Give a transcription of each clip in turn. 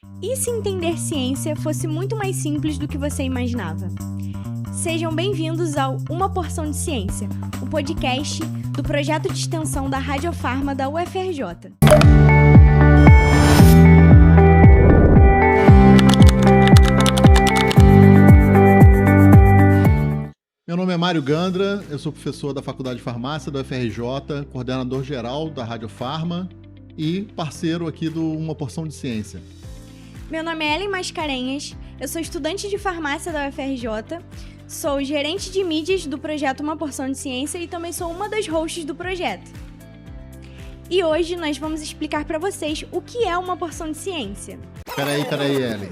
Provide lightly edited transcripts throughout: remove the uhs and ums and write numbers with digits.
E se entender ciência fosse muito mais simples do que você imaginava? Sejam bem-vindos ao Uma Porção de Ciência, o podcast do projeto de extensão da Radiofarma da UFRJ. Meu nome é Mário Gandra, eu sou professor da Faculdade de Farmácia da UFRJ, coordenador geral da Radiofarma e parceiro aqui do Uma Porção de Ciência. Meu nome é Ellen Mascarenhas, eu sou estudante de farmácia da UFRJ, sou gerente de mídias do projeto Uma Porção de Ciência e também sou uma das hosts do projeto. E hoje nós vamos explicar para vocês o que é uma porção de ciência. Peraí, Ellen.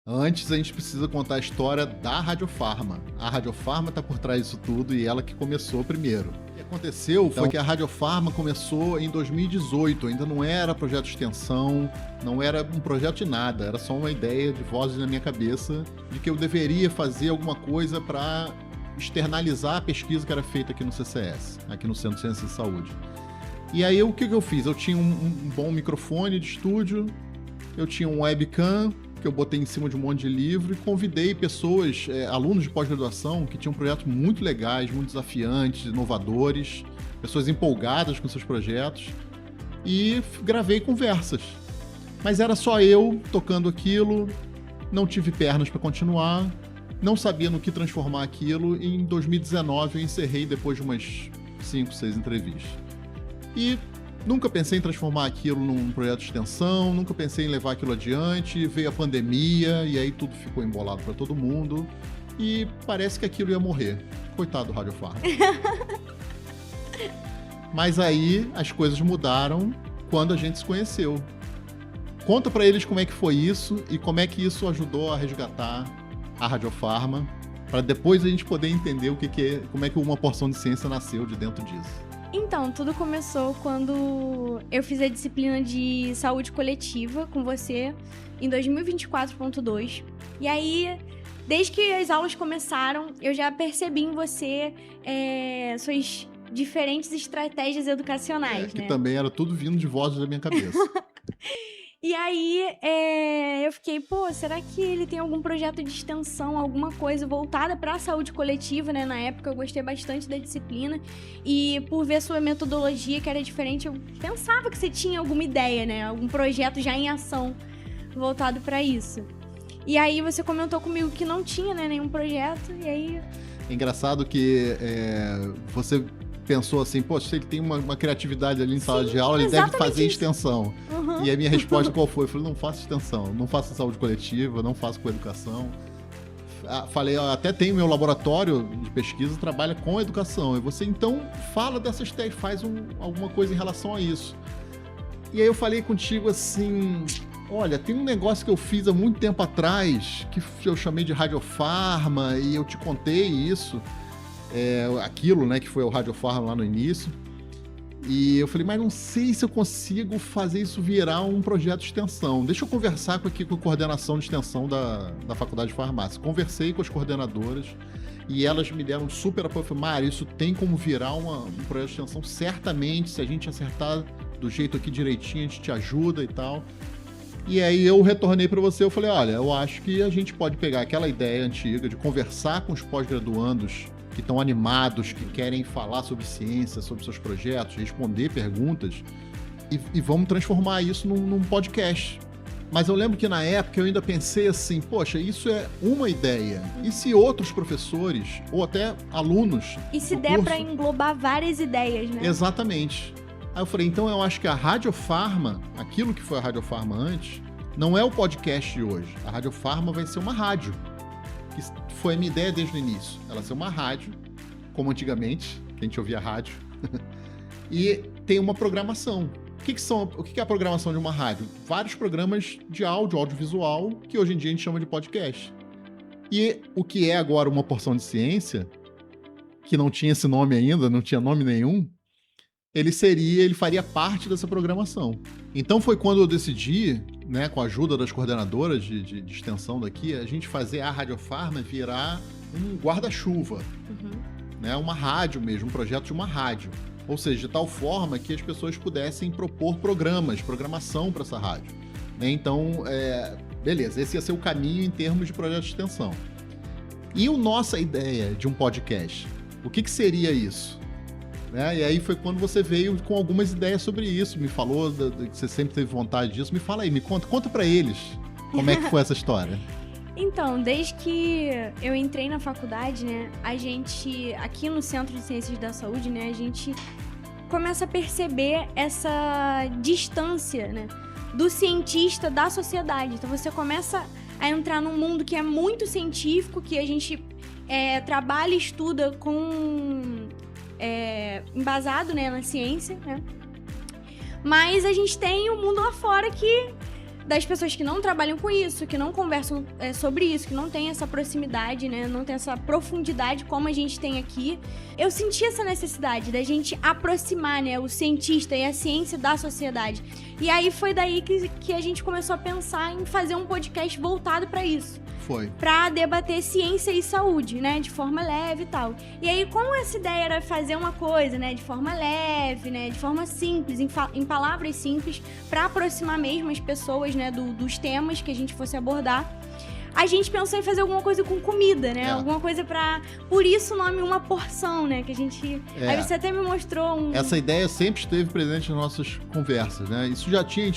Antes a gente precisa contar a história da Radiofarma. A Radiofarma está por trás disso tudo e ela que começou primeiro. O que aconteceu foi que a Radiofarma começou em 2018, ainda não era projeto de extensão, não era um projeto de nada, era só uma ideia de vozes na minha cabeça de que eu deveria fazer alguma coisa para externalizar a pesquisa que era feita aqui no CCS, aqui no Centro de Ciências de Saúde. E aí o que eu fiz? Eu tinha um bom microfone de estúdio, eu tinha um webcam, que eu botei em cima de um monte de livro e convidei pessoas, alunos de pós-graduação, que tinham projetos muito legais, muito desafiantes, inovadores, pessoas empolgadas com seus projetos, e gravei conversas. Mas era só eu tocando aquilo, não tive pernas para continuar, não sabia no que transformar aquilo, e em 2019 eu encerrei depois de umas 5, 6 entrevistas. E nunca pensei em transformar aquilo num projeto de extensão, nunca pensei em levar aquilo adiante, veio a pandemia e aí tudo ficou embolado para todo mundo e parece que aquilo ia morrer. Coitado do Radiofarma. Mas aí as coisas mudaram quando a gente se conheceu. Conta para eles como é que foi isso e como é que isso ajudou a resgatar a Radiofarma, para depois a gente poder entender como é que Uma Porção de Ciência nasceu de dentro disso. Então, tudo começou quando eu fiz a disciplina de saúde coletiva com você em 2024.2. E aí, desde que as aulas começaram, eu já percebi em você suas diferentes estratégias educacionais, Que né? também era tudo vindo de vozes da minha cabeça. E aí, eu fiquei, será que ele tem algum projeto de extensão, alguma coisa voltada para a saúde coletiva, né? Na época eu gostei bastante da disciplina e por ver sua metodologia que era diferente, eu pensava que você tinha alguma ideia, né? Algum projeto já em ação voltado para isso. E aí você comentou comigo que não tinha, né, nenhum projeto, e aí... Engraçado que você pensou assim, se ele tem uma criatividade ali em sala de aula, ele deve fazer extensão. Uhum. E a minha resposta qual foi? Eu falei, não faço extensão, não faço saúde coletiva, não faço coeducação. Falei, até tem meu laboratório de pesquisa, trabalha com educação. E você, então, fala dessas ideias, faz alguma coisa em relação a isso. E aí eu falei contigo assim, olha, tem um negócio que eu fiz há muito tempo atrás, que eu chamei de Radiofarma, e eu te contei isso. Aquilo, né, que foi o Radiofarma lá no início. E eu falei, mas não sei se eu consigo fazer isso virar um projeto de extensão. Deixa eu conversar com a coordenação de extensão da Faculdade de Farmácia. Conversei com as coordenadoras e elas me deram super apoio. Eu falei, Mário, isso tem como virar um projeto de extensão. Certamente, se a gente acertar do jeito aqui direitinho, a gente te ajuda e tal. E aí eu retornei para você, eu falei, olha, eu acho que a gente pode pegar aquela ideia antiga de conversar com os pós-graduandos que estão animados, que querem falar sobre ciência, sobre seus projetos, responder perguntas, e vamos transformar isso num podcast. Mas eu lembro que na época eu ainda pensei assim, poxa, isso é uma ideia. E se outros professores, ou até alunos... E se der para englobar várias ideias, né? Exatamente. Aí eu falei, então eu acho que a Radiofarma, aquilo que foi a Radiofarma antes, não é o podcast de hoje. A Radiofarma vai ser uma rádio. Que foi a minha ideia desde o início. Ela ser uma rádio, como antigamente, que a gente ouvia rádio, e tem uma programação. O que é a programação de uma rádio? Vários programas de audiovisual, que hoje em dia a gente chama de podcast. E o que é agora Uma Porção de Ciência, que não tinha esse nome ainda, não tinha nome nenhum, ele faria parte dessa programação. Então foi quando eu decidi, né, com a ajuda das coordenadoras de extensão daqui, a gente fazer a Radiofarma virar um guarda-chuva, né, uma rádio mesmo, um projeto de uma rádio. Ou seja, de tal forma que as pessoas pudessem propor programação para essa rádio. Né? Então, Beleza, esse ia ser o caminho em termos de projeto de extensão. E a nossa ideia de um podcast? O que seria isso? Né? E aí foi quando você veio com algumas ideias sobre isso, me falou que você sempre teve vontade disso. Me fala aí, me conta pra eles como é que foi essa história. Então, desde que eu entrei na faculdade, né, a gente, aqui no Centro de Ciências da Saúde, né, a gente começa a perceber essa distância, né, do cientista da sociedade. Então, você começa a entrar num mundo que é muito científico, que a gente trabalha e estuda embasado, né, na ciência, né, mas a gente tem o mundo lá fora das pessoas que não trabalham com isso, que não conversam sobre isso, que não tem essa proximidade, né? Não tem essa profundidade como a gente tem aqui. Eu senti essa necessidade da gente aproximar, né, o cientista e a ciência da sociedade. E aí foi daí que a gente começou a pensar em fazer um podcast voltado para isso. Foi. Pra debater ciência e saúde, né? De forma leve e tal. E aí, como essa ideia era fazer uma coisa, né? De forma leve, né? De forma simples, em palavras simples, pra aproximar mesmo as pessoas, né? Dos temas que a gente fosse abordar. A gente pensou em fazer alguma coisa com comida, né? Alguma coisa pra... Por isso o nome Uma Porção, né? Que a gente... Aí você até me mostrou Essa ideia sempre esteve presente nas nossas conversas, né? Isso já tinha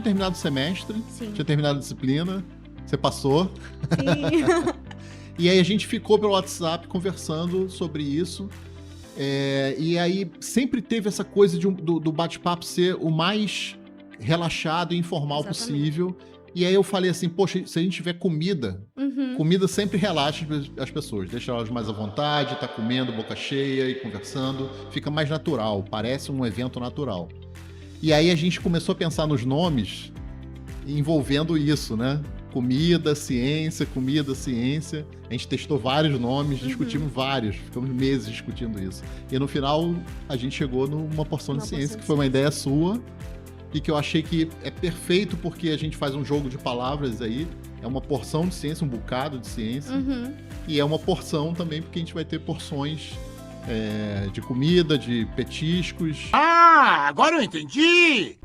terminado o semestre, Sim. Tinha terminado a disciplina... Você passou. Sim. E aí a gente ficou pelo WhatsApp conversando sobre isso. E aí sempre teve essa coisa do bate-papo ser o mais relaxado e informal possível. E aí eu falei assim, poxa, se a gente tiver comida, comida sempre relaxa as pessoas. Deixa elas mais à vontade, tá comendo boca cheia e conversando. Fica mais natural, parece um evento natural. E aí a gente começou a pensar nos nomes envolvendo isso, né? Comida, ciência. A gente testou vários nomes, discutimos vários, ficamos meses discutindo isso. E no final, a gente chegou numa porção de ciência, que foi uma ideia sua, e que eu achei que é perfeito porque a gente faz um jogo de palavras aí, é uma porção de ciência, um bocado de ciência, e é uma porção também porque a gente vai ter porções de comida, de petiscos. Ah, agora eu entendi!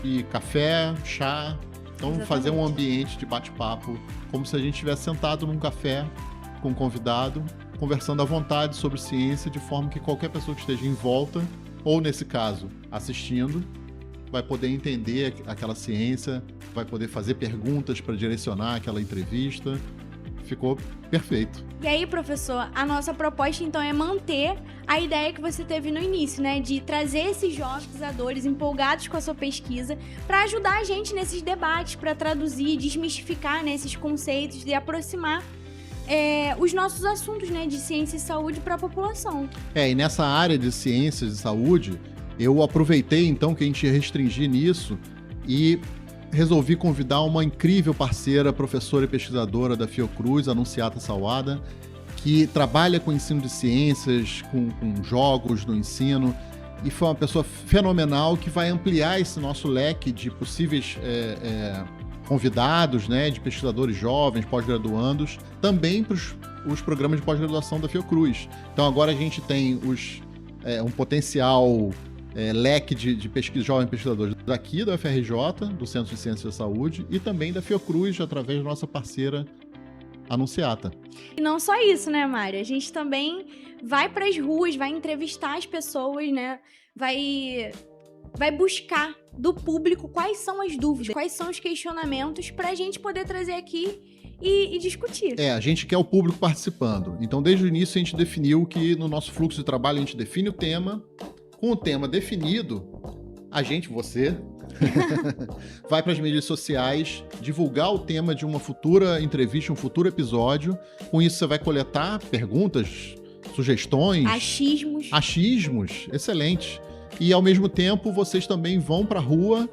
E café, chá. Então, fazer um ambiente de bate-papo, como se a gente estivesse sentado num café com um convidado, conversando à vontade sobre ciência, de forma que qualquer pessoa que esteja em volta, ou nesse caso, assistindo, vai poder entender aquela ciência, vai poder fazer perguntas para direcionar aquela entrevista. Ficou perfeito. E aí, professor, a nossa proposta, então, é manter a ideia que você teve no início, né? De trazer esses jovens pesquisadores empolgados com a sua pesquisa para ajudar a gente nesses debates, para traduzir, desmistificar, né, esses conceitos e aproximar os nossos assuntos, né, de ciência e saúde para a população. E nessa área de ciências e saúde, eu aproveitei, então, que a gente ia restringir nisso e resolvi convidar uma incrível parceira, professora e pesquisadora da Fiocruz, a Nunziata Sawada, que trabalha com ensino de ciências, com jogos no ensino, e foi uma pessoa fenomenal que vai ampliar esse nosso leque de possíveis convidados, né, de pesquisadores jovens, pós-graduandos, também para os programas de pós-graduação da Fiocruz. Então agora a gente tem um potencial leque de jovens pesquisadores daqui da UFRJ, do Centro de Ciências da Saúde, e também da Fiocruz, através da nossa parceira, a Nunziata. E não só isso, né, Mari? A gente também vai para as ruas, vai entrevistar as pessoas, né? Vai buscar do público quais são as dúvidas, quais são os questionamentos, para a gente poder trazer aqui e discutir. A gente quer o público participando. Então, desde o início, a gente definiu que no nosso fluxo de trabalho, a gente define o tema. Com o tema definido, você, vai para as mídias sociais divulgar o tema de uma futura entrevista, um futuro episódio. Com isso, você vai coletar perguntas, sugestões. Achismos, excelente. E, ao mesmo tempo, vocês também vão para a rua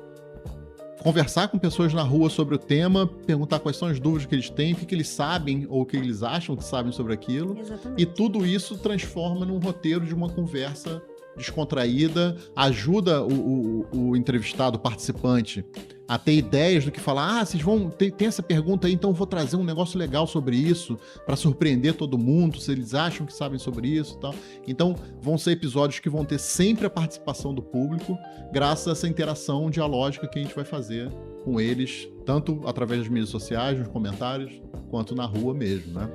conversar com pessoas na rua sobre o tema, perguntar quais são as dúvidas que eles têm, o que eles sabem ou o que eles acham que sabem sobre aquilo. Exatamente. E tudo isso transforma num roteiro de uma conversa descontraída, ajuda o entrevistado, o participante, a ter ideias do que falar, vocês vão tem essa pergunta aí, então eu vou trazer um negócio legal sobre isso, para surpreender todo mundo, se eles acham que sabem sobre isso e tal. Então, vão ser episódios que vão ter sempre a participação do público, graças a essa interação dialógica que a gente vai fazer com eles, tanto através das mídias sociais, nos comentários, quanto na rua mesmo, né?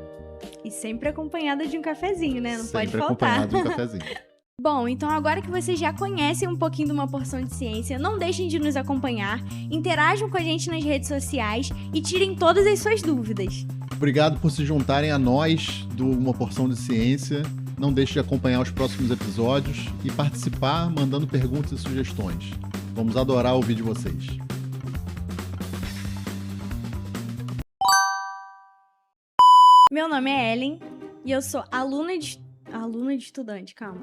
E sempre acompanhada de um cafezinho, né? Não pode Sempre faltar. acompanhado de um cafezinho. Bom, então agora que vocês já conhecem um pouquinho de Uma Porção de Ciência, não deixem de nos acompanhar, interajam com a gente nas redes sociais e tirem todas as suas dúvidas. Obrigado por se juntarem a nós do Uma Porção de Ciência. Não deixe de acompanhar os próximos episódios e participar mandando perguntas e sugestões. Vamos adorar ouvir de vocês. Meu nome é Ellen e eu sou aluna de estudante, calma.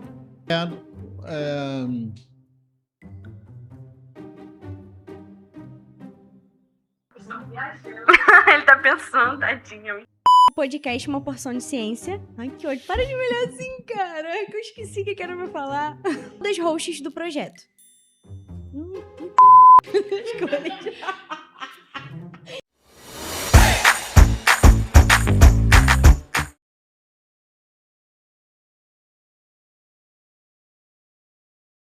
Ele tá pensando, tadinho. Podcast Uma Porção de Ciência. Ai, que ódio. Para de me olhar assim, cara. Que eu esqueci o que era pra falar. Das hosts do projeto. Escolha.